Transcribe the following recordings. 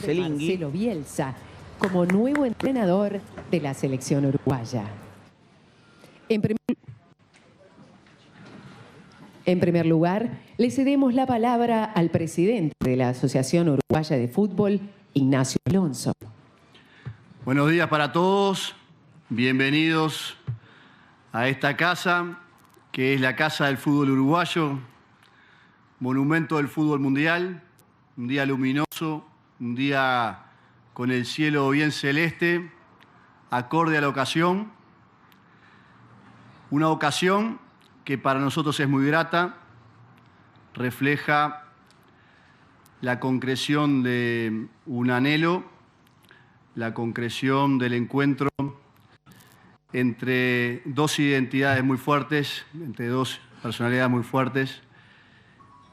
Marcelo Bielsa como nuevo entrenador de la selección uruguaya. En primer lugar, le cedemos la palabra al presidente de la Asociación Uruguaya de Fútbol, Ignacio Alonso. Buenos días para todos, bienvenidos a esta casa, que es la Casa del Fútbol Uruguayo, monumento del fútbol mundial, un día luminoso, un día con el cielo bien celeste, acorde a la ocasión, una ocasión que para nosotros es muy grata, refleja la concreción de un anhelo, la concreción del encuentro entre dos identidades muy fuertes, entre dos personalidades muy fuertes,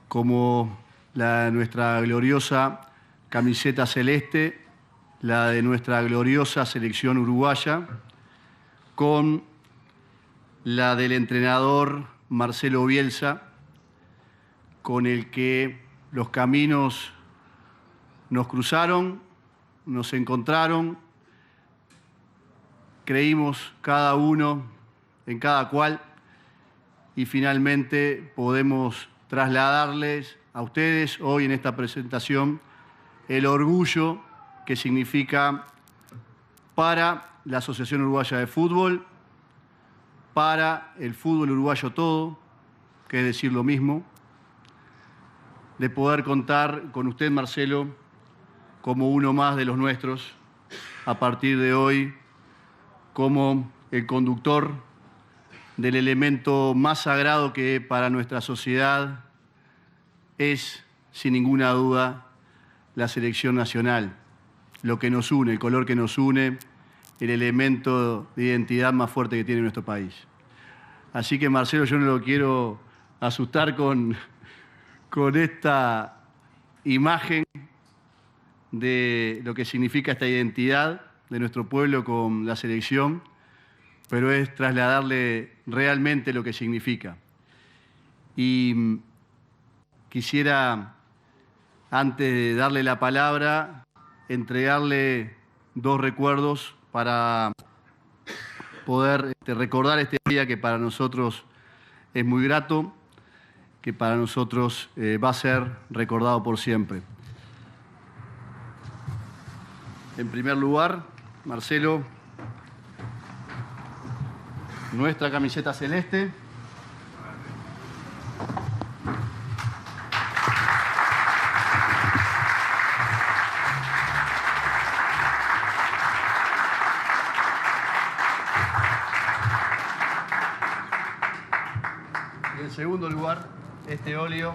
como la de nuestra gloriosa camiseta celeste, la de nuestra gloriosa selección uruguaya, con la del entrenador Marcelo Bielsa, con el que los caminos nos cruzaron, nos encontraron, creímos cada uno en cada cual y finalmente podemos trasladarles a ustedes hoy en esta presentación el orgullo que significa para la Asociación Uruguaya de Fútbol, para el fútbol uruguayo todo, que es decir lo mismo, de poder contar con usted, Marcelo, como uno más de los nuestros, a partir de hoy, como el conductor del elemento más sagrado que para nuestra sociedad es, sin ninguna duda, la selección nacional, lo que nos une, el color que nos une, el elemento de identidad más fuerte que tiene nuestro país. Así que, Marcelo, yo no lo quiero asustar con esta imagen de lo que significa esta identidad de nuestro pueblo con la selección, pero es trasladarle realmente lo que significa. Y quisiera, antes de darle la palabra, entregarle dos recuerdos para poder recordar este día que para nosotros es muy grato, que para nosotros va a ser recordado por siempre. En primer lugar, Marcelo, nuestra camiseta celeste. Y en segundo lugar, este óleo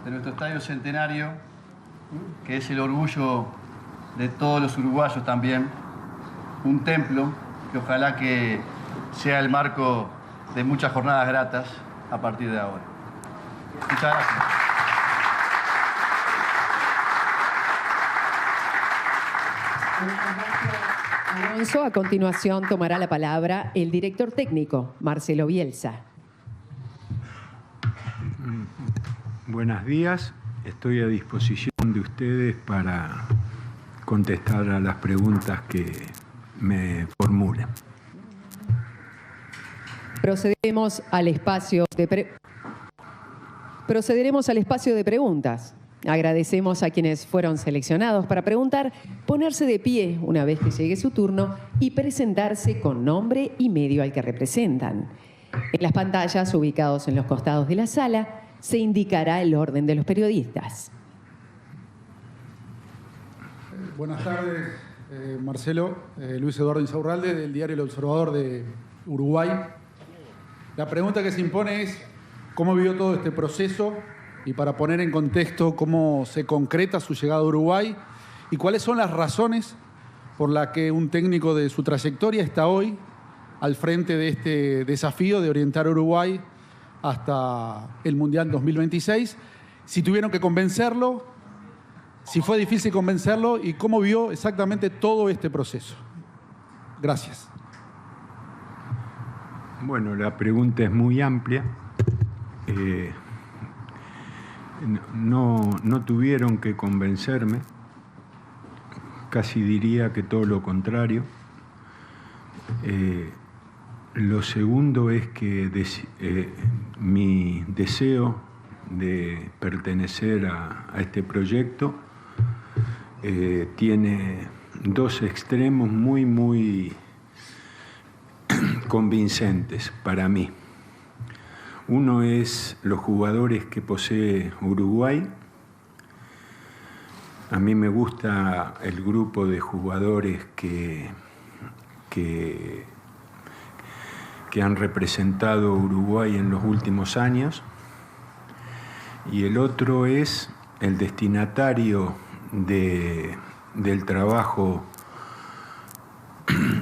de nuestro Estadio Centenario, que es el orgullo de todos los uruguayos también, un templo que ojalá que sea el marco de muchas jornadas gratas a partir de ahora. Muchas gracias. Alonso, a continuación tomará la palabra el director técnico, Marcelo Bielsa. Buenos días, estoy a disposición de ustedes para contestar a las preguntas que me formulen. Procederemos al espacio de preguntas. Agradecemos a quienes fueron seleccionados para preguntar, ponerse de pie una vez que llegue su turno y presentarse con nombre y medio al que representan. En las pantallas ubicados en los costados de la sala se indicará el orden de los periodistas. Buenas tardes, Marcelo. Luis Eduardo Insaurralde, del diario El Observador de Uruguay. La pregunta que se impone es cómo vivió todo este proceso y, para poner en contexto, cómo se concreta su llegada a Uruguay y cuáles son las razones por las que un técnico de su trayectoria está hoy al frente de este desafío de orientar a Uruguay hasta el Mundial 2026. Si tuvieron que convencerlo, si fue difícil convencerlo y cómo vio exactamente todo este proceso. Gracias. Bueno, la pregunta es muy amplia. No tuvieron que convencerme. casi diría que todo lo contrario. Lo segundo es que mi deseo de pertenecer a este proyecto tiene dos extremos muy convincentes para mí. Uno es los jugadores que posee Uruguay. A mí me gusta el grupo de jugadores que han representado Uruguay en los últimos años. Y el otro es el destinatario del trabajo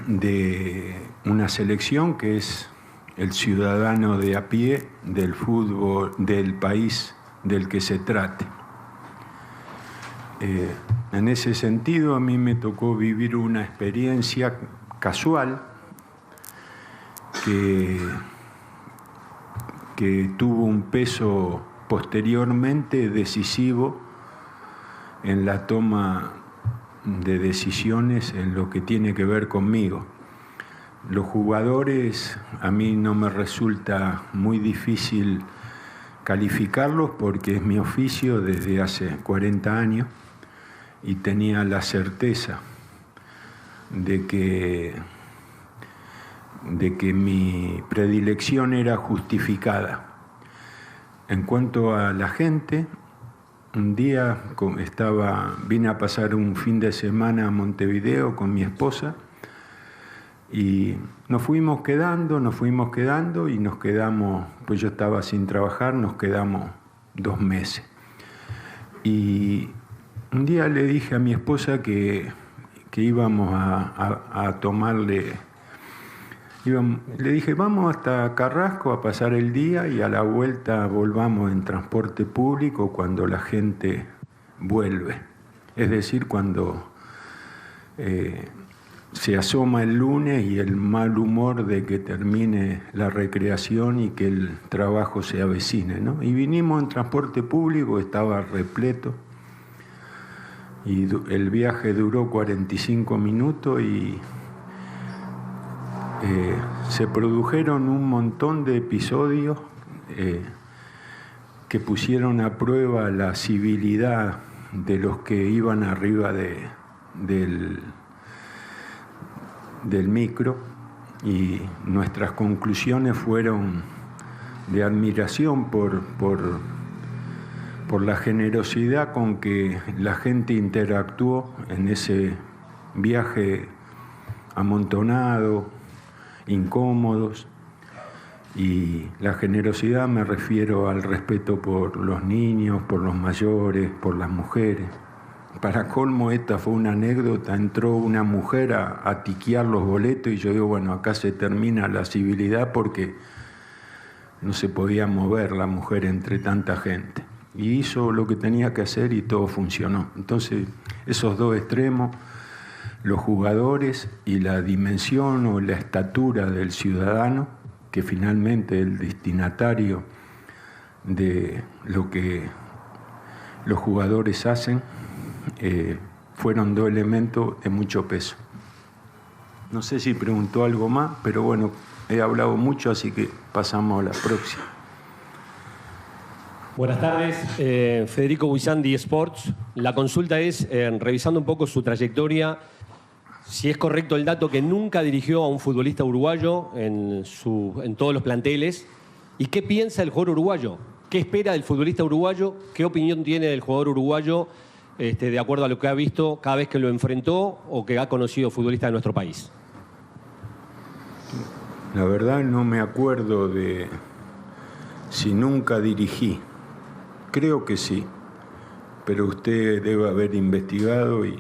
de una selección, que es el ciudadano de a pie del fútbol del país del que se trate. En ese sentido, a mí me tocó vivir una experiencia casual que tuvo un peso posteriormente decisivo en la toma de decisiones en lo que tiene que ver conmigo. Los jugadores, a mí no me resulta muy difícil calificarlos porque es mi oficio desde hace 40 años y tenía la certeza de que mi predilección era justificada. En cuanto a la gente, un día vine a pasar un fin de semana a Montevideo con mi esposa y nos fuimos quedando y nos quedamos, pues yo estaba sin trabajar, nos quedamos 2 meses. Y un día le dije a mi esposa que íbamos a tomarle, le dije, vamos hasta Carrasco a pasar el día y a la vuelta volvamos en transporte público cuando la gente vuelve. Es decir, cuando se asoma el lunes y el mal humor de que termine la recreación y que el trabajo se avecine, ¿no? Y vinimos en transporte público, estaba repleto, y el viaje duró 45 minutos y se produjeron un montón de episodios que pusieron a prueba la civilidad de los que iban arriba del micro, y nuestras conclusiones fueron de admiración por la generosidad con que la gente interactuó en ese viaje amontonado, incómodos, y la generosidad me refiero al respeto por los niños, por los mayores, por las mujeres. Para colmo, esta fue una anécdota, entró una mujer a tiquear los boletos y yo digo, bueno, acá se termina la civilidad porque no se podía mover la mujer entre tanta gente. Y hizo lo que tenía que hacer y todo funcionó. Entonces, esos dos extremos, los jugadores y la dimensión o la estatura del ciudadano, que finalmente es el destinatario de lo que los jugadores hacen, fueron dos elementos de mucho peso. No sé si preguntó algo más, pero bueno, he hablado mucho, así que pasamos a la próxima. Buenas tardes, Federico Buizandi, Sports. La consulta es, revisando un poco su trayectoria, si es correcto el dato que nunca dirigió a un futbolista uruguayo en todos los planteles, y qué piensa el jugador uruguayo, qué espera del futbolista uruguayo, qué opinión tiene del jugador uruguayo de acuerdo a lo que ha visto cada vez que lo enfrentó o que ha conocido futbolistas de nuestro país. La verdad no me acuerdo de si nunca dirigí. Creo que sí, pero usted debe haber investigado y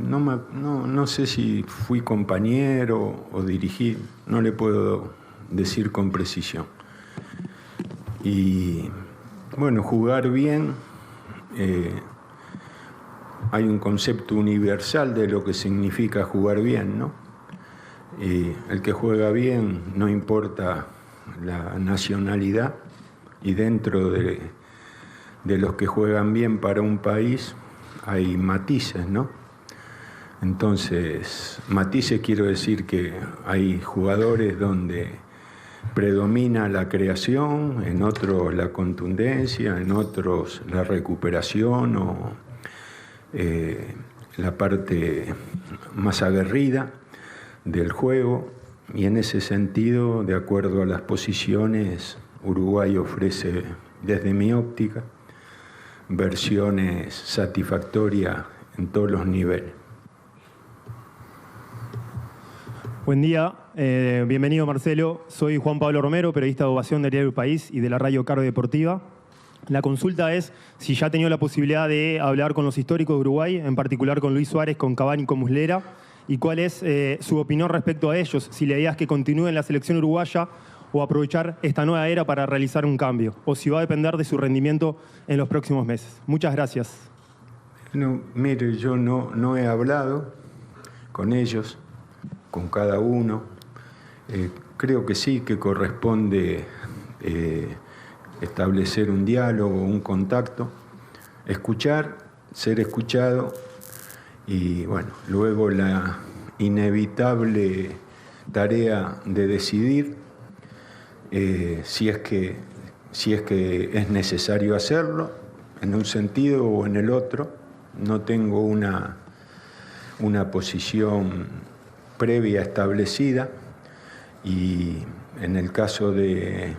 no sé si fui compañero o dirigí, no le puedo decir con precisión. Y bueno, jugar bien, hay un concepto universal de lo que significa jugar bien, ¿no? Y el que juega bien, no importa la nacionalidad, y dentro de los que juegan bien para un país hay matices, ¿no? Entonces, matices quiero decir que hay jugadores donde predomina la creación, en otros la contundencia, en otros la recuperación o la parte más aguerrida del juego, y en ese sentido, de acuerdo a las posiciones, Uruguay ofrece, desde mi óptica, versiones satisfactorias en todos los niveles. Buen día, bienvenido Marcelo. Soy Juan Pablo Romero, periodista de Ovación del Diario El País y de la radio Cardio Deportiva. La consulta es si ya ha tenido la posibilidad de hablar con los históricos de Uruguay, en particular con Luis Suárez, con Cavani y con Muslera, y cuál es su opinión respecto a ellos, si la idea es que continúe en la selección uruguaya o aprovechar esta nueva era para realizar un cambio, o si va a depender de su rendimiento en los próximos meses. Muchas gracias. No, mire, yo no he hablado con ellos, con cada uno. Creo que sí, que corresponde establecer un diálogo, un contacto, escuchar, ser escuchado y, bueno, luego la inevitable tarea de decidir si es que es necesario hacerlo, en un sentido o en el otro. No tengo una posición previa establecida, y en el caso de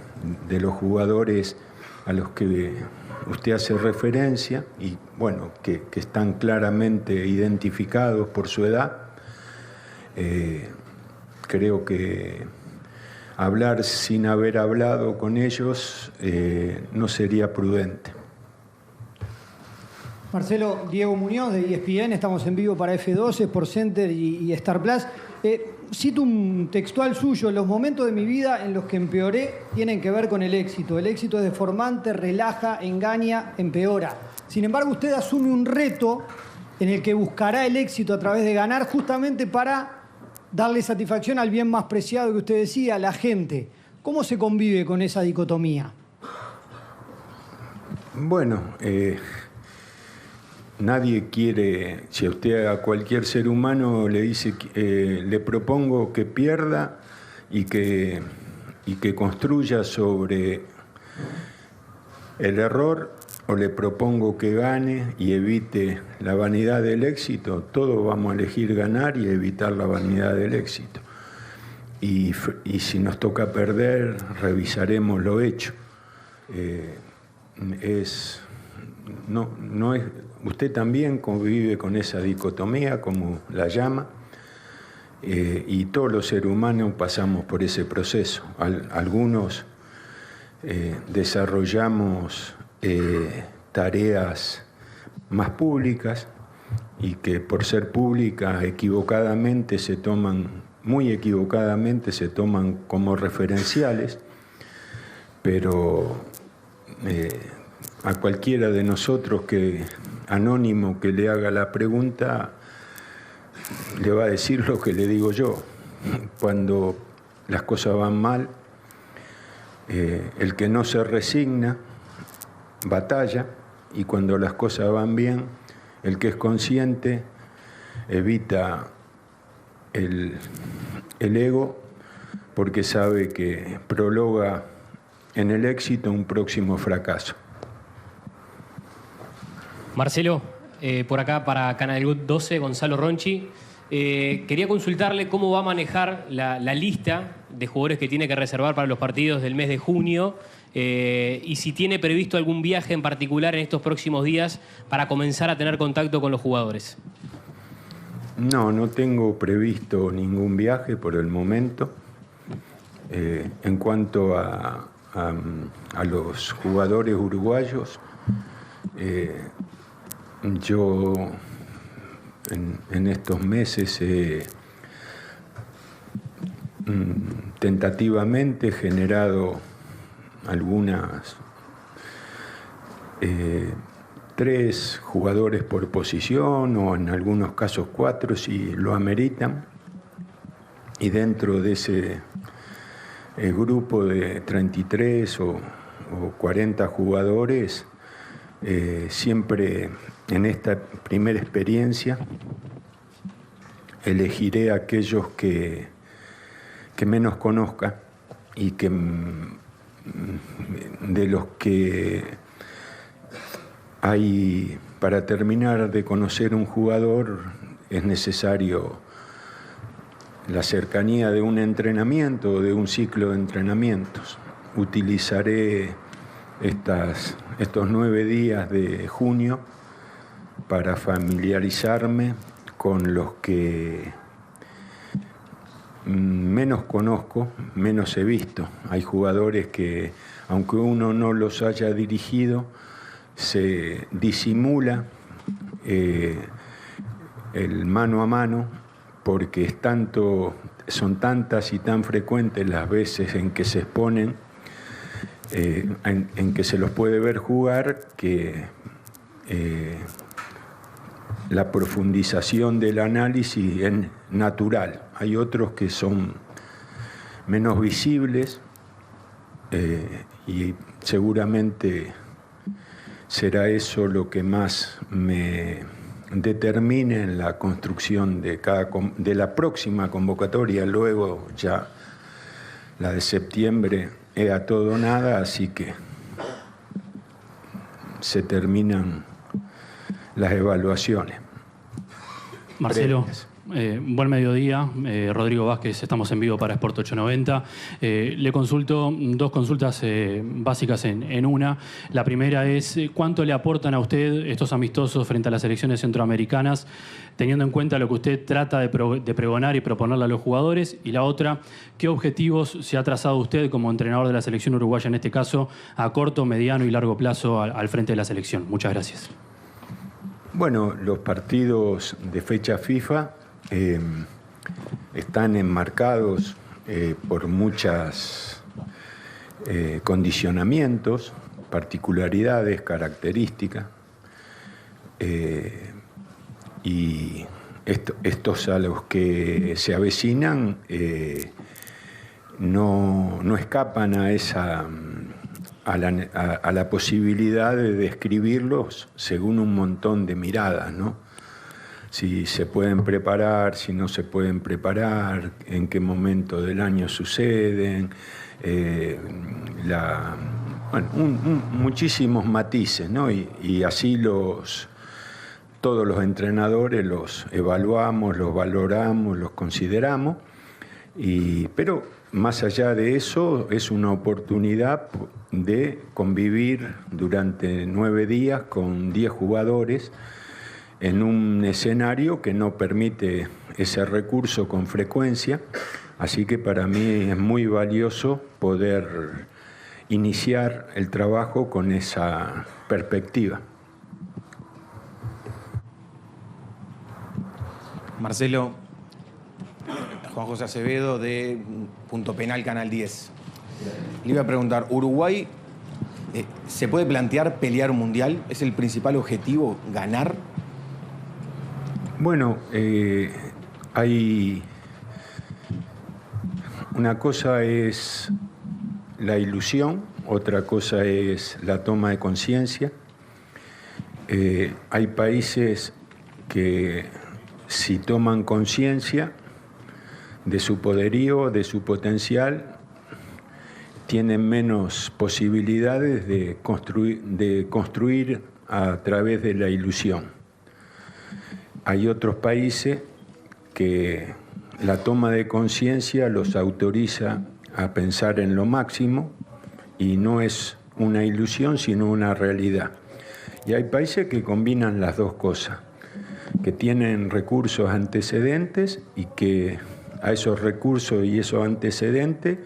los jugadores a los que usted hace referencia, y bueno, que están claramente identificados por su edad, creo que hablar sin haber hablado con ellos no sería prudente. Marcelo, Diego Muñoz de ESPN, estamos en vivo para F12, SportsCenter y Star Plus. Cito un textual suyo: los momentos de mi vida en los que empeoré tienen que ver con el éxito. El éxito es deformante, relaja, engaña, empeora. Sin embargo, usted asume un reto en el que buscará el éxito a través de ganar, justamente para darle satisfacción al bien más preciado que usted decía, la gente. ¿Cómo se convive con esa dicotomía? Bueno, nadie quiere, si a usted a cualquier ser humano le dice, le propongo que pierda y que construya sobre el error, o le propongo que gane y evite la vanidad del éxito, todos vamos a elegir ganar y evitar la vanidad del éxito. Y si nos toca perder, revisaremos lo hecho. No es, usted también convive con esa dicotomía, como la llama, y todos los seres humanos pasamos por ese proceso. Algunos desarrollamos tareas más públicas y que por ser públicas muy equivocadamente se toman como referenciales, pero a cualquiera de nosotros anónimo que le haga la pregunta, le va a decir lo que le digo yo. Cuando las cosas van mal, el que no se resigna, batalla, y cuando las cosas van bien, el que es consciente evita el ego, porque sabe que prologa en el éxito un próximo fracaso. Marcelo, por acá para Canal 12, Gonzalo Ronchi. Quería consultarle cómo va a manejar la lista de jugadores que tiene que reservar para los partidos del mes de junio, y si tiene previsto algún viaje en particular en estos próximos días para comenzar a tener contacto con los jugadores. No tengo previsto ningún viaje por el momento. En cuanto a los jugadores uruguayos, yo en estos meses he tentativamente generado algunas 3 jugadores por posición, o en algunos casos 4 si lo ameritan, y dentro de ese grupo de 33 o 40 jugadores siempre en esta primera experiencia elegiré a aquellos que menos conozca y que de los que hay, para terminar de conocer un jugador es necesario la cercanía de un entrenamiento o de un ciclo de entrenamientos. Utilizaré estos 9 días de junio para familiarizarme con los que menos conozco, menos he visto. Hay jugadores que, aunque uno no los haya dirigido, se disimula el mano a mano, porque son tantas y tan frecuentes las veces en que se exponen, en que se los puede ver jugar, que la profundización del análisis es natural. Hay otros que son menos visibles y seguramente será eso lo que más me determine en la construcción de la próxima convocatoria. Luego ya la de septiembre es a todo o nada, así que se terminan las evaluaciones. Marcelo, buen mediodía. Rodrigo Vázquez, estamos en vivo para Sport 890. Le consulto 2 consultas básicas en una. La primera es, ¿cuánto le aportan a usted estos amistosos frente a las selecciones centroamericanas, teniendo en cuenta lo que usted trata de pregonar y proponerle a los jugadores? Y la otra, ¿qué objetivos se ha trazado usted como entrenador de la selección uruguaya, en este caso, a corto, mediano y largo plazo al frente de la selección? Muchas gracias. Bueno, los partidos de fecha FIFA están enmarcados por muchos condicionamientos, particularidades, características, y estos a los que se avecinan no escapan a la posibilidad de describirlos según un montón de miradas, ¿no? Si se pueden preparar, si no se pueden preparar, en qué momento del año suceden, muchísimos matices, ¿no? Y así todos los entrenadores los evaluamos, los valoramos, los consideramos, pero más allá de eso es una oportunidad de convivir durante 9 días con 10 jugadores en un escenario que no permite ese recurso con frecuencia, así que para mí es muy valioso poder iniciar el trabajo con esa perspectiva. Marcelo, Juan José Acevedo de Punto Penal, Canal 10. Le iba a preguntar, ¿Uruguay se puede plantear pelear un mundial? ¿Es el principal objetivo ganar? Bueno, hay una cosa es la ilusión, otra cosa es la toma de conciencia. Hay países que si toman conciencia de su poderío, de su potencial, tienen menos posibilidades de construir a través de la ilusión. Hay otros países que la toma de conciencia los autoriza a pensar en lo máximo y no es una ilusión sino una realidad. Y hay países que combinan las dos cosas, que tienen recursos antecedentes y que a esos recursos y esos antecedentes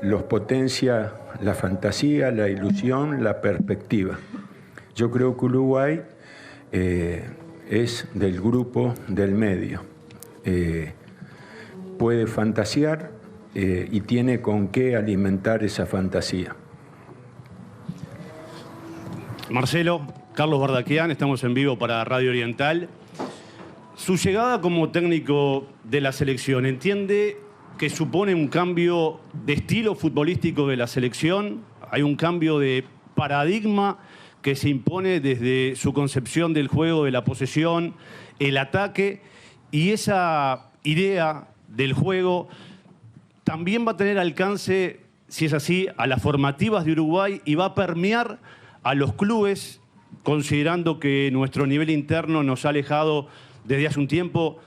los potencia la fantasía, la ilusión, la perspectiva. Yo creo que Uruguay es del grupo del medio. Puede fantasear y tiene con qué alimentar esa fantasía. Marcelo, Carlos Bardaquian, estamos en vivo para Radio Oriental. Su llegada como técnico de la selección, ¿entiende que supone un cambio de estilo futbolístico de la selección? ¿Hay un cambio de paradigma que se impone desde su concepción del juego, de la posesión, el ataque, y esa idea del juego también va a tener alcance, si es así, a las formativas de Uruguay y va a permear a los clubes, considerando que nuestro nivel interno nos ha alejado desde hace un tiempo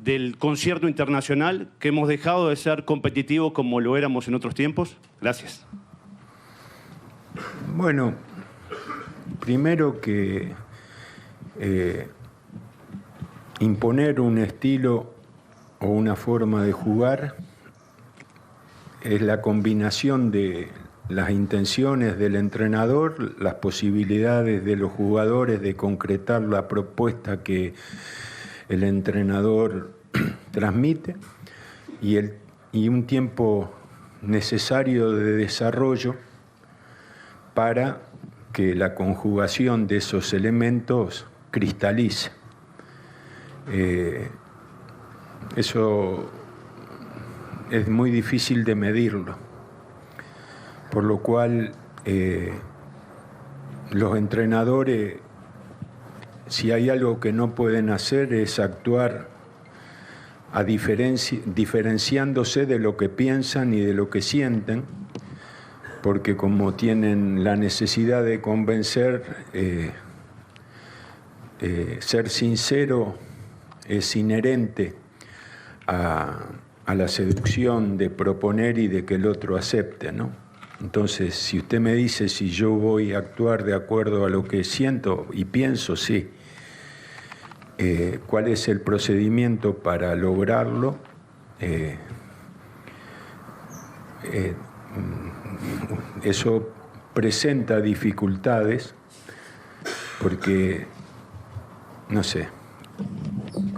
del concierto internacional, que hemos dejado de ser competitivos como lo éramos en otros tiempos. Gracias. Bueno, primero que imponer un estilo o una forma de jugar es la combinación de las intenciones del entrenador, las posibilidades de los jugadores de concretar la propuesta que el entrenador transmite y un tiempo necesario de desarrollo para que la conjugación de esos elementos cristalice. Eso es muy difícil de medirlo, por lo cual los entrenadores, si hay algo que no pueden hacer, es actuar diferenciándose de lo que piensan y de lo que sienten, porque como tienen la necesidad de convencer, ser sincero es inherente a la seducción de proponer y de que el otro acepte, ¿no? Entonces, si usted me dice si yo voy a actuar de acuerdo a lo que siento y pienso, sí. ¿Cuál es el procedimiento para lograrlo? Eso presenta dificultades porque, no sé,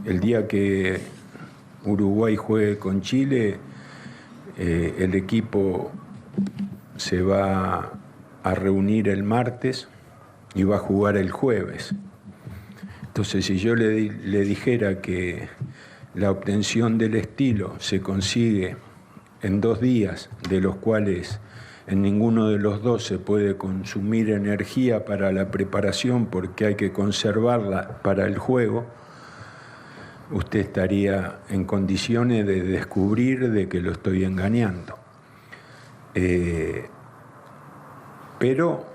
el día que Uruguay juegue con Chile, el equipo se va a reunir el martes y va a jugar el jueves. Entonces, si yo le dijera que la obtención del estilo se consigue en 2 días, de los cuales en ninguno de los 2 se puede consumir energía para la preparación porque hay que conservarla para el juego, usted estaría en condiciones de descubrir de que lo estoy engañando. Pero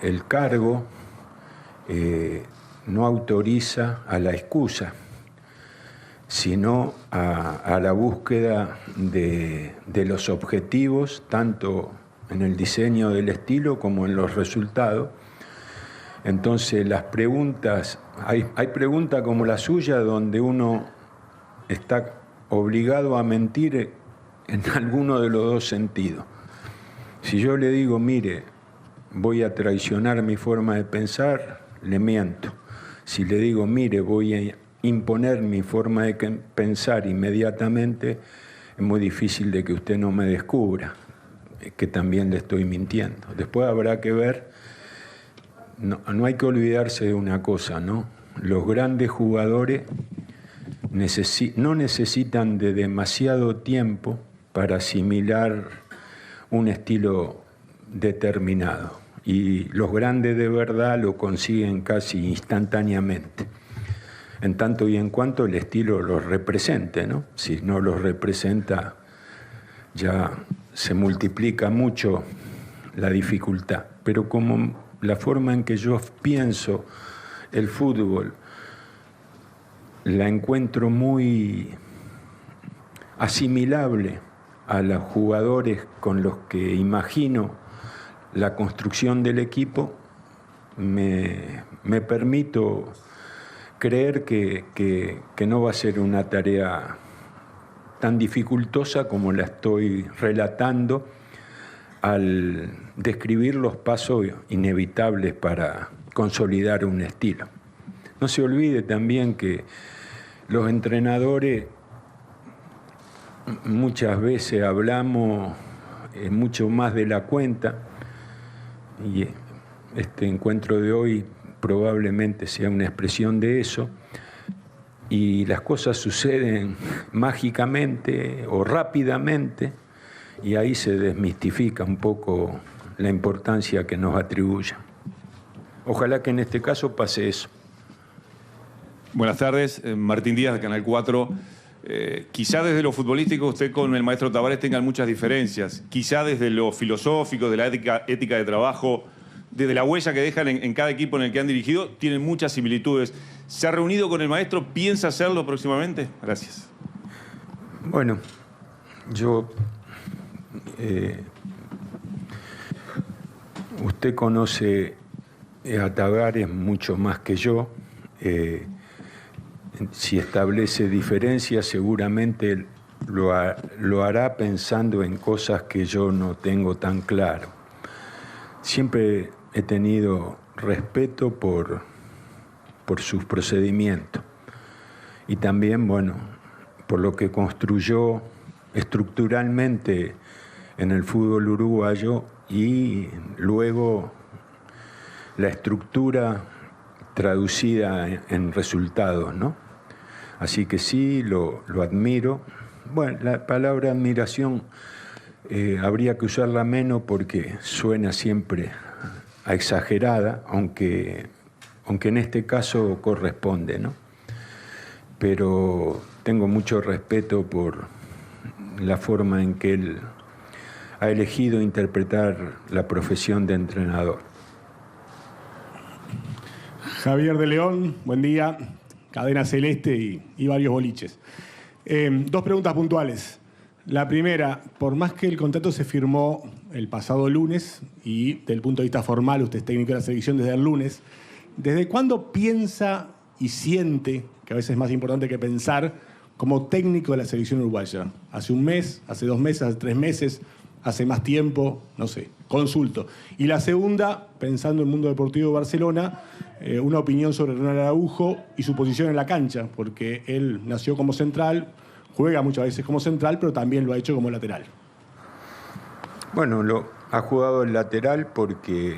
el cargo no autoriza a la excusa, sino a la búsqueda de los objetivos, tanto en el diseño del estilo como en los resultados. Entonces las preguntas, hay preguntas como la suya donde uno está obligado a mentir en alguno de los 2 sentidos. Si yo le digo, mire, voy a traicionar mi forma de pensar, le miento. Si le digo, mire, voy a imponer mi forma de pensar inmediatamente, es muy difícil de que usted no me descubra, que también le estoy mintiendo. Después habrá que ver, no hay que olvidarse de una cosa, ¿no? Los grandes jugadores no necesitan de demasiado tiempo para asimilar un estilo determinado. Y los grandes de verdad lo consiguen casi instantáneamente, en tanto y en cuanto el estilo los represente, ¿no? Si no los representa, ya se multiplica mucho la dificultad. Pero como la forma en que yo pienso el fútbol la encuentro muy asimilable a los jugadores con los que imagino la construcción del equipo, me permito creer que no va a ser una tarea tan dificultosa como la estoy relatando al describir los pasos inevitables para consolidar un estilo. No se olvide también que los entrenadores muchas veces hablamos mucho más de la cuenta, y este encuentro de hoy probablemente sea una expresión de eso, y las cosas suceden mágicamente o rápidamente, y ahí se desmistifica un poco la importancia que nos atribuyen. Ojalá que en este caso pase eso. Buenas tardes, Martín Díaz de Canal 4. Quizá desde lo futbolístico usted con el maestro Tavares tengan muchas diferencias. Quizá desde lo filosófico, de la ética de trabajo, desde la huella que dejan en cada equipo en el que han dirigido, tienen muchas similitudes. ¿Se ha reunido con el maestro? ¿Piensa hacerlo próximamente? Gracias. Bueno, yo... usted conoce a Tavares mucho más que yo. Si establece diferencias, seguramente lo hará pensando en cosas que yo no tengo tan claro. Siempre he tenido respeto por sus procedimientos y también, bueno, por lo que construyó estructuralmente en el fútbol uruguayo y luego la estructura traducida en resultados, ¿no? Así que sí, lo admiro. Bueno, la palabra admiración habría que usarla menos porque suena siempre a exagerada, aunque en este caso corresponde, ¿no? Pero tengo mucho respeto por la forma en que él ha elegido interpretar la profesión de entrenador. Javier de León, buen día. Cadena Celeste y varios boliches. Dos preguntas puntuales. La primera, por más que el contrato se firmó el pasado lunes y desde el punto de vista formal usted es técnico de la selección desde el lunes, ¿desde cuándo piensa y siente, que a veces es más importante que pensar, como técnico de la selección uruguaya? ¿Hace un mes, hace 2 meses, hace 3 meses, hace más tiempo? No sé, consulto. Y la segunda, pensando en el mundo deportivo de Barcelona, una opinión sobre Ronald Araujo y su posición en la cancha, porque él nació como central, juega muchas veces como central, pero también lo ha hecho como lateral. Bueno, ha jugado el lateral porque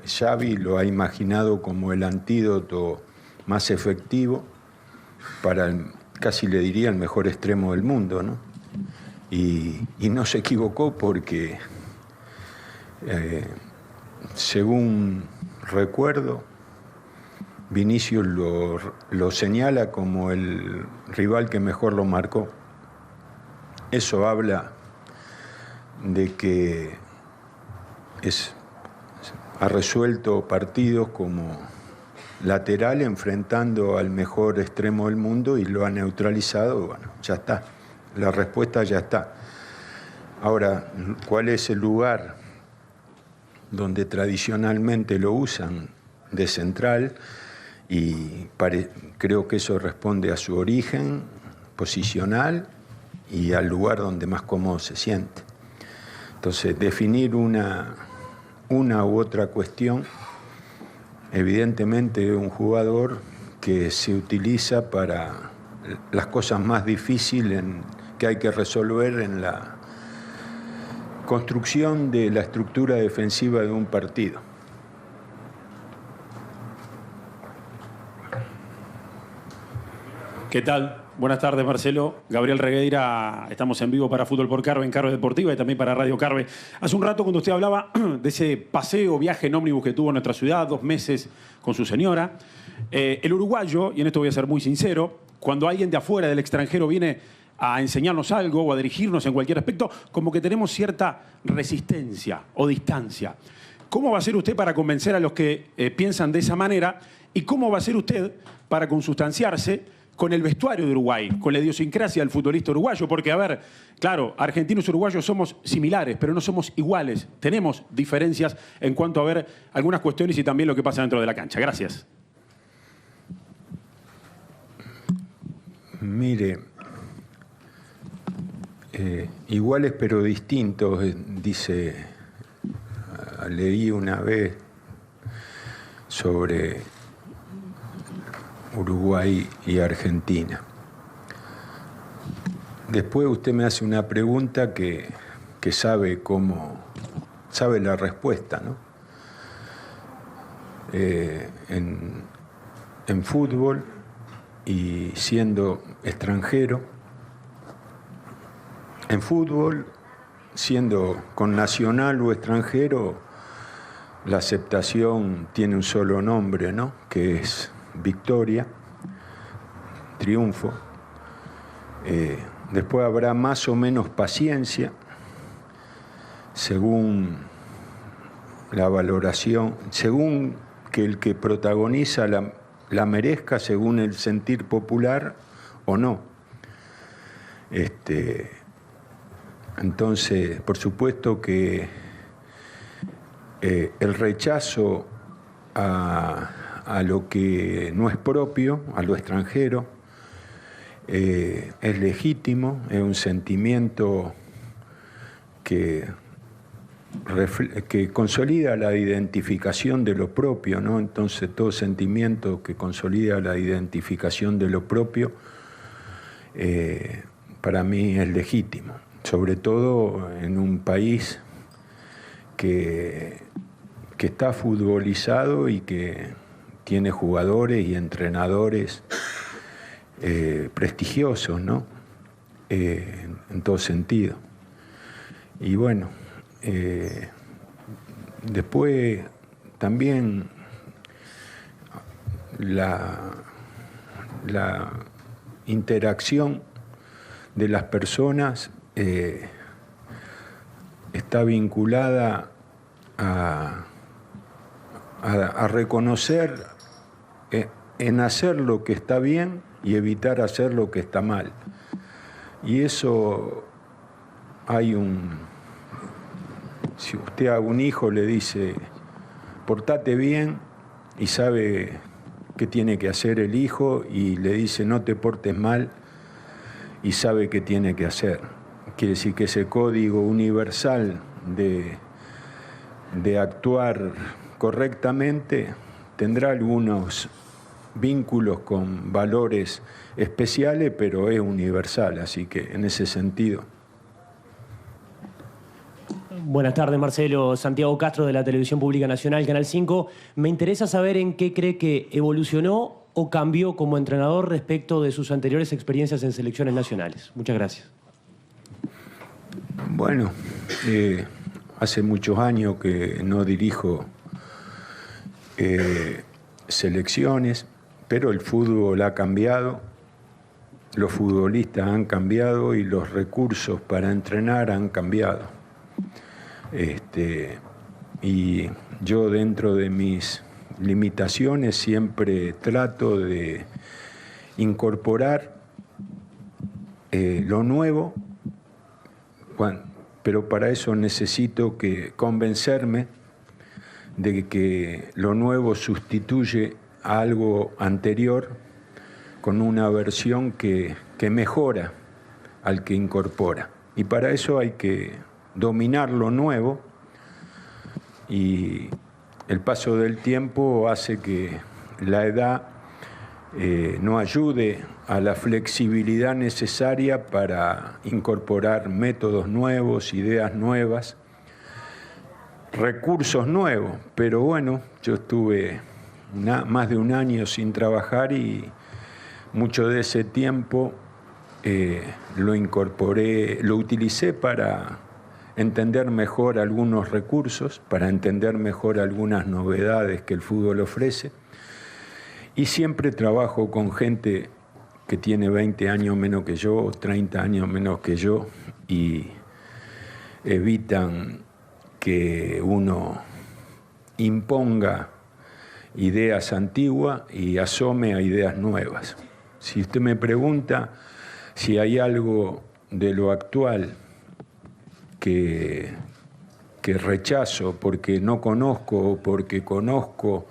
Xavi lo ha imaginado como el antídoto más efectivo para, casi le diría, el mejor extremo del mundo, ¿no? Y no se equivocó porque, según recuerdo, Vinicius lo señala como el rival que mejor lo marcó. Eso habla de que ha resuelto partidos como lateral enfrentando al mejor extremo del mundo y lo ha neutralizado. Bueno, ya está. La respuesta ya está. Ahora, ¿cuál es el lugar donde tradicionalmente lo usan? De central, y creo que eso responde a su origen posicional y al lugar donde más cómodo se siente. Entonces, definir una u otra cuestión, evidentemente un jugador que se utiliza para las cosas más difíciles que hay que resolver en la construcción de la estructura defensiva de un partido. ¿Qué tal? Buenas tardes, Marcelo. Gabriel Regueira, estamos en vivo para Fútbol por Carve, en Carve Deportiva y también para Radio Carve. Hace un rato cuando usted hablaba de ese paseo, viaje en ómnibus que tuvo en nuestra ciudad, 2 meses con su señora, el uruguayo, y en esto voy a ser muy sincero, cuando alguien de afuera, del extranjero, viene a enseñarnos algo o a dirigirnos en cualquier aspecto, como que tenemos cierta resistencia o distancia. ¿Cómo va a ser usted para convencer a los que piensan de esa manera? ¿Y cómo va a ser usted para consustanciarse con el vestuario de Uruguay, con la idiosincrasia del futbolista uruguayo? Porque, a ver, claro, argentinos y uruguayos somos similares, pero no somos iguales. Tenemos diferencias en cuanto a ver algunas cuestiones y también lo que pasa dentro de la cancha. Gracias. Mire, iguales pero distintos, leí una vez sobre Uruguay y Argentina. Después usted me hace una pregunta que sabe la respuesta, ¿no? En fútbol y siendo extranjero, En fútbol, siendo con nacional o extranjero, la aceptación tiene un solo nombre, ¿no? Que es victoria, triunfo. Después habrá más o menos paciencia, según la valoración, según que el que protagoniza la merezca, según el sentir popular o no. Entonces, por supuesto que el rechazo a lo que no es propio, a lo extranjero, es legítimo, es un sentimiento que consolida la identificación de lo propio, ¿no? Entonces, todo sentimiento que consolida la identificación de lo propio, para mí es legítimo, sobre todo en un país que está futbolizado y que tiene jugadores y entrenadores prestigiosos, ¿no? En todo sentido. Y bueno, después también la interacción de las personas está vinculada a reconocer en hacer lo que está bien y evitar hacer lo que está mal. Y eso si usted a un hijo le dice, portate bien, y sabe qué tiene que hacer el hijo, y le dice, no te portes mal, y sabe qué tiene que hacer. Quiere decir que ese código universal de actuar correctamente tendrá algunos vínculos con valores especiales, pero es universal, así que en ese sentido. Buenas tardes, Marcelo. Santiago Castro, de la Televisión Pública Nacional, Canal 5. Me interesa saber en qué cree que evolucionó o cambió como entrenador respecto de sus anteriores experiencias en selecciones nacionales. Muchas gracias. Bueno, hace muchos años que no dirijo selecciones, pero el fútbol ha cambiado, los futbolistas han cambiado y los recursos para entrenar han cambiado. Y yo, dentro de mis limitaciones, siempre trato de incorporar lo nuevo, pero para eso necesito convencerme de que lo nuevo sustituye a algo anterior con una versión que mejora al que incorpora. Y para eso hay que dominar lo nuevo, y el paso del tiempo hace que la edad no ayude a la flexibilidad necesaria para incorporar métodos nuevos, ideas nuevas, recursos nuevos. Pero bueno, yo estuve más de un año sin trabajar y mucho de ese tiempo lo incorporé, lo utilicé para entender mejor algunos recursos, para entender mejor algunas novedades que el fútbol ofrece. Y siempre trabajo con gente que tiene 20 años menos que yo, 30 años menos que yo, y evitan que uno imponga ideas antiguas y asome a ideas nuevas. Si usted me pregunta si hay algo de lo actual que rechazo porque no conozco o porque conozco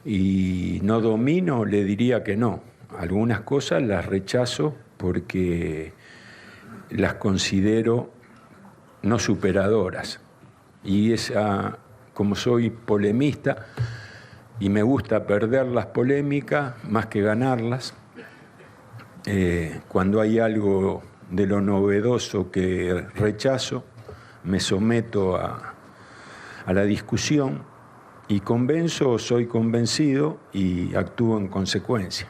y no domino, le diría que no. Algunas cosas las rechazo porque las considero no superadoras. Y como soy polemista y me gusta perder las polémicas más que ganarlas, cuando hay algo de lo novedoso que rechazo, me someto a la discusión y convenzo o soy convencido y actúo en consecuencia.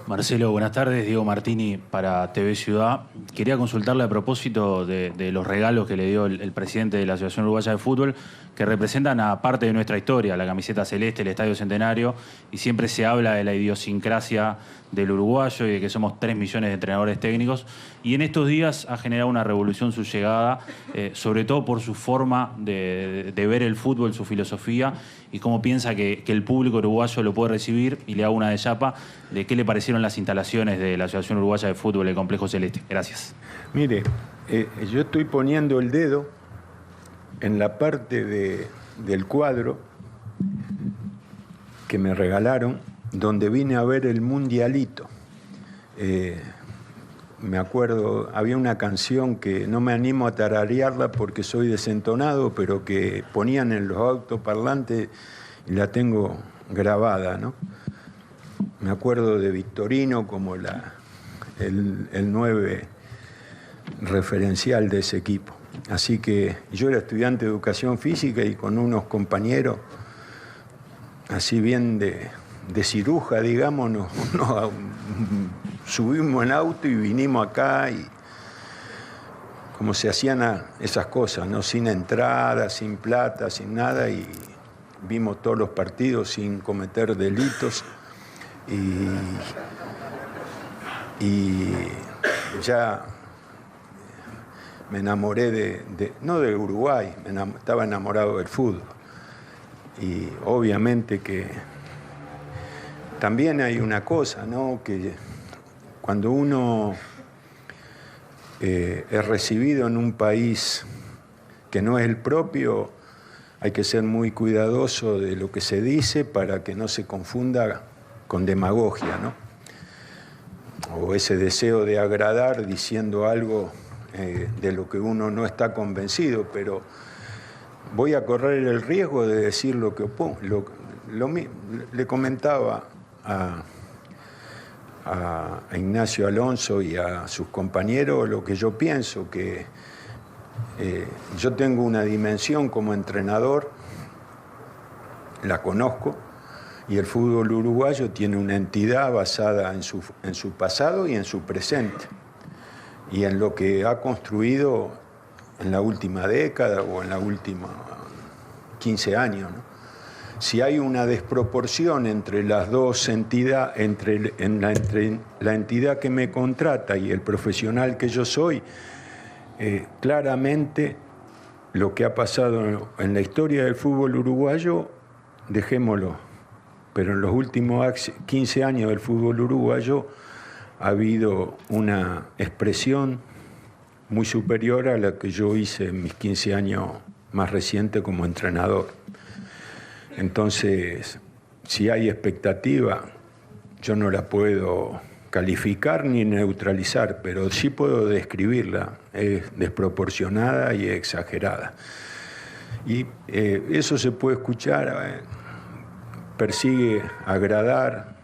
Marcelo, buenas tardes. Diego Martini para TV Ciudad. Quería consultarle a propósito de los regalos que le dio el presidente de la Asociación Uruguaya de Fútbol, que representan a parte de nuestra historia, la camiseta celeste, el Estadio Centenario, y siempre se habla de la idiosincrasia del uruguayo y de que somos 3 millones de entrenadores técnicos. Y en estos días ha generado una revolución su llegada, sobre todo por su forma de ver el fútbol, su filosofía, y cómo piensa que el público uruguayo lo puede recibir. Y le hago una de chapa de qué le parecieron las instalaciones de la Asociación Uruguaya de Fútbol, el Complejo Celeste. Gracias. Mire, yo estoy poniendo el dedo en la parte del cuadro que me regalaron, donde vine a ver el Mundialito. Me acuerdo, había una canción que no me animo a tararearla porque soy desentonado, pero que ponían en los autoparlantes y la tengo grabada, ¿no? Me acuerdo de Victorino como el 9 referencial de ese equipo. Así que yo era estudiante de educación física y con unos compañeros, así bien de ciruja, digamos, nos subimos en auto y vinimos acá, y como se hacían esas cosas, ¿no? Sin entrada, sin plata, sin nada, y vimos todos los partidos sin cometer delitos, y ya me enamoré no de Uruguay, estaba enamorado del fútbol. Y obviamente que también hay una cosa, ¿no? Que cuando uno es recibido en un país que no es el propio, hay que ser muy cuidadoso de lo que se dice para que no se confunda con demagogia, ¿no? O ese deseo de agradar diciendo algo de lo que uno no está convencido, pero voy a correr el riesgo de decir lo que opongo. Le comentaba a Ignacio Alonso y a sus compañeros lo que yo pienso, que yo tengo una dimensión como entrenador, la conozco, y el fútbol uruguayo tiene una entidad basada en su pasado y en su presente, y en lo que ha construido en la última década o en la última 15 años, ¿no? Si hay una desproporción entre las dos entidades, entre la entidad que me contrata y el profesional que yo soy, claramente lo que ha pasado en la historia del fútbol uruguayo, dejémoslo, pero en los últimos 15 años del fútbol uruguayo ha habido una expresión muy superior a la que yo hice en mis 15 años más recientes como entrenador. Entonces, si hay expectativa, yo no la puedo calificar ni neutralizar, pero sí puedo describirla. Es desproporcionada y exagerada. Y eso se puede escuchar, persigue agradar,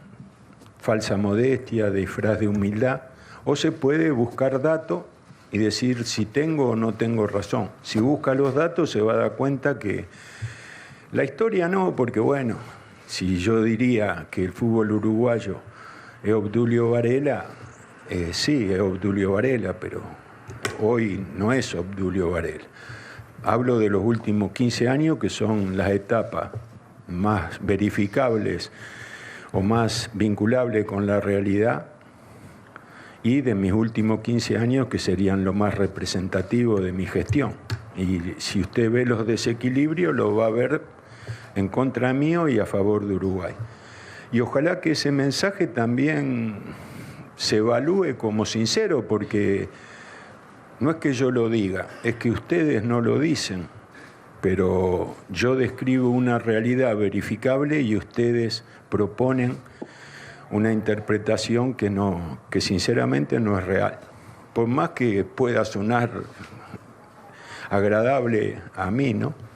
falsa modestia, disfraz de humildad, o se puede buscar datos y decir si tengo o no tengo razón. Si busca los datos se va a dar cuenta que la historia no, porque bueno, si yo diría que el fútbol uruguayo es Obdulio Varela, sí, es Obdulio Varela, pero hoy no es Obdulio Varela. Hablo de los últimos 15 años, que son las etapas más verificables o más vinculables con la realidad, y de mis últimos 15 años, que serían lo más representativo de mi gestión. Y si usted ve los desequilibrios, lo va a ver en contra mío y a favor de Uruguay. Y ojalá que ese mensaje también se evalúe como sincero, porque no es que yo lo diga, es que ustedes no lo dicen, pero yo describo una realidad verificable y ustedes proponen una interpretación que sinceramente no es real. Por más que pueda sonar agradable a mí, ¿no?